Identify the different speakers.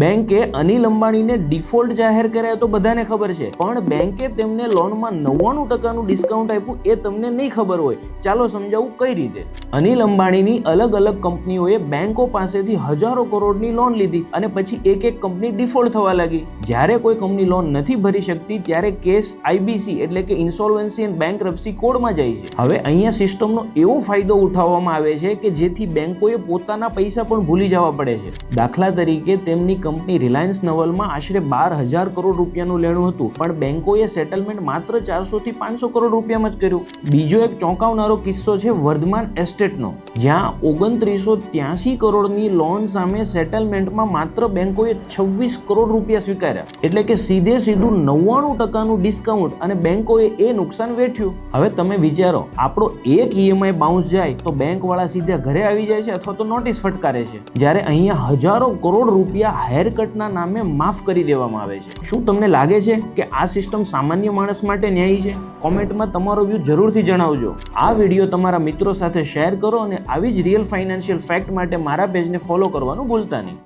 Speaker 1: બેંકે અનિલ અંબાણીને ડિફોલ્ટ જાહેર કર્યા તો બધાને ખબર છે, પણ બેંકે તેમને લોનમાં 99% ડિસ્કાઉન્ટ આપ્યું એ તમને નહીં ખબર હોય. ચાલો સમજાવું કઈ રીતે. અનિલ અંબાણીની અલગ અલગ કંપનીઓએ બેંકો પાસેથી હજારો કરોડની લોન લીધી અને પછી એક એક કંપની ડિફોલ્ટ થવા લાગી. જ્યારે કોઈ કંપની લોન નથી ભરી શકતી ત્યારે કેસ IBC એટલે કે ઇન્સોલ્વન્સી એન્ડ બેંકરપ્સી કોડમાં જાય છે. હવે અહીંયા સિસ્ટમનો એવો ફાયદો ઉઠાવવામાં આવે છે કે જેથી બેંકોએ પોતાના પૈસા પણ ભૂલી જવા પડે છે. દાખલા તરીકે તેમની કંપની રિલાયન્સ નવલમાં આશરે 12,000 કરોડ રૂપિયાનું લેણું હતું, પણ બેંકોએ સેટલમેન્ટ માત્ર 400 થી 500 કરોડ રૂપિયામાં જ કર્યું. બીજો એક ચોંકાવનારો કિસ્સો છે વર્ધમાન એસ્ટેટનો, જ્યાં 2983 કરોડની લોન સામે સેટલમેન્ટમાં માત્ર બેંકોએ 26 કરોડ રૂપિયા સ્વીકાર્યા. એટલે કે સીધે સીધું 99%નું ડિસ્કાઉન્ટ અને બેંકોએ એ નુકસાન વેઠ્યું. હવે તમે વિચારો, આપણો એક EMI બાઉન્સ જાય તો બેંકવાળા સીધા ઘરે આવી જાય છે અથવા તો નોટિસ ફટકારે છે, જ્યારે અહીંયા હજારો કરોડ રૂપિયા હેરકટના નામે માફ કરી દેવામાં આવે છે. શું તમને લાગે છે કે આ સિસ્ટમ સામાન્ય માણસ માટે ન્યાયી છે? કોમેન્ટમાં તમારો વ્યૂ જરૂરથી જણાવજો. આ વિડીયો તમારા મિત્રો સાથે શેર કરો અને આવી જ રિયલ ફાઇનાન્શિયલ ફેક્ટ માટે મારા પેજને ફોલો કરવાનું ભૂલતા નહીં.